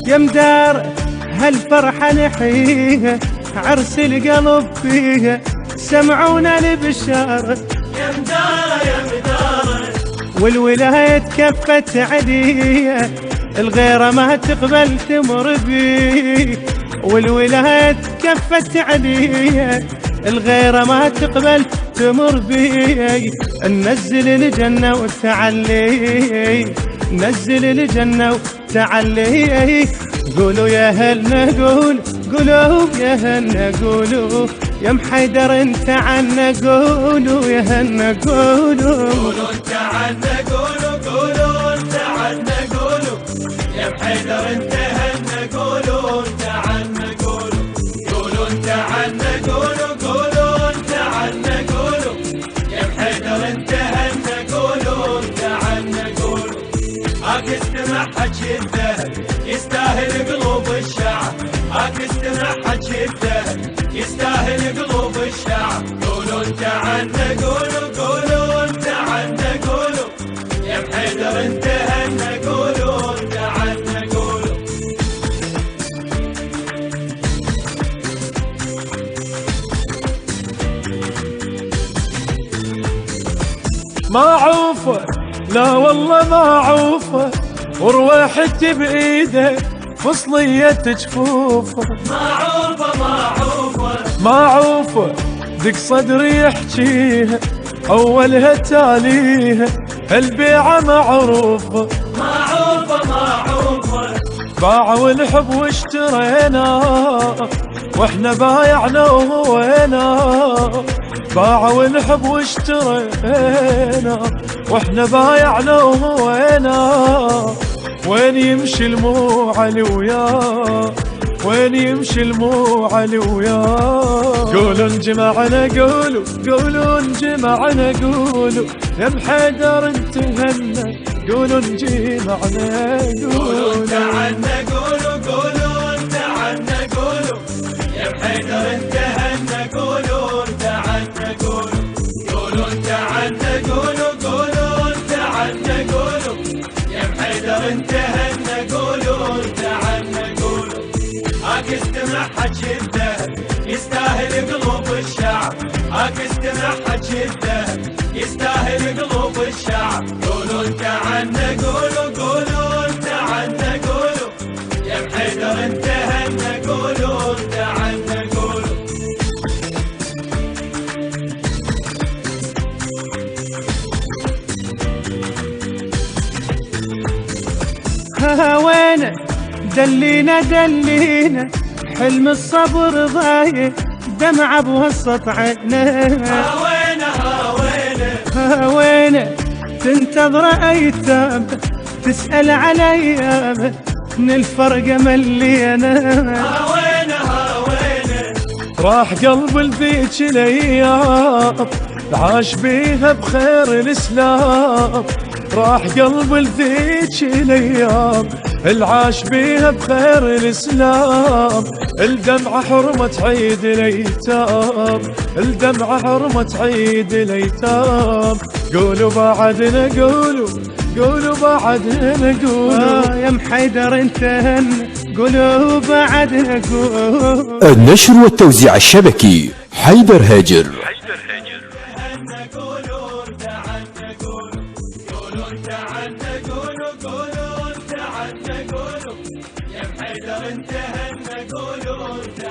يا مدار هالفرحة نحيها، عرس القلب فيها، سمعونا البشارة يا مدارة يا مدارة، والولاية كفت عليها، الغيرة ما تقبل تمر بي، والولاية كفت عليها، الغيرة ما تقبل تمر بي. ننزل الجنة وتعلي، ننزل الجنة وتعلي. قولوا يا هلنا قول، قولوا يا هلنا قولوا، يا محيدر انت عنا قولوا يا هلنا قولوا. قولوا انت عنا قولوا، قولوا انت عنا قولوا، يا محيدر انت هنا قولوا انت عنا قولوا، قولوا انت عنا قولوا، قولوا انت عنا قولوا، يا محيدر انت هنا قولوا انت عنا قولوا. هاك استمع حكي الذهب يستاهل قلوب الشعب، هاك استمع حكي الذهب يستاهل قلوب الشعب. قولوا انت عنا قولوا، قولوا انت عنا قولوا، يا محيدر انت هنا قولوا انت عنا قولوا. ما عوفه لا والله ما عوفه، ورويحتي بإيده فصلية جفوفه. ما عوفه ما عوفه ما عوفه دق صدري يحجيها، أولها تاليها البيعة معروفة. ما عوفه ما عوفه باعوا الحب واشترينا، واحنا بايعنا وهوينا. باعوا الحب واشترينا، واحنا بايعنا وهوينا. وين يمشي المو علي وياه، وين يمشي المو علي وياه. قولوا انجمعنا قولوا، قولوا انجمعنا قولوا، يا محيدر انت هنا قولوا انجمعنا قولوا انت قولوا. عنا قولوا، قولوا انت عنا قولوا، يا محيدر انت هنا قولوا انت عنا قولوا، قولوا انت عنا قولوا، قولوا انت عنا قولوا، يا محيدر انت هنا قولوا انت عنا قولوا. هاك استمع حكي الذهب يستاهل قلوب الشعب، هاك استمع حكي الذهب يستاهل قلوب الشعب. قولوا انت عنا قولوا، قولوا انت عنا قولوا، يا محيدر انت هنا قولوا انت عنا قولوا. ها وينه دلينا دلينا، حلم الصبر ضايع، دمعة بوسط عينه. هاوينا هاوينا ها وينه تنتظر ايتام، تسأل على ايامه، من الفرقة ملينا. هاوينا هاوينا راح قلب الذيك الايام، عاش بيها بخير الاسلام. راح قلب الذيك الايام، العاش بيها بخير الاسلام. الدمعة حرمة عيد الايتام، الدمعة حرمة عيد الايتام. قولوا بعدنا قولوا، قولوا بعدنا قولوا. يا محيدر انت هن قولوا بعدنا قول. النشر والتوزيع الشبكي حيدر هاجر. هنا قولوا انت عنا قولوا، قولوا انت عنا قولوا، قولوا انت عنا قولوا، يا محيدر انت هنا قولوا انت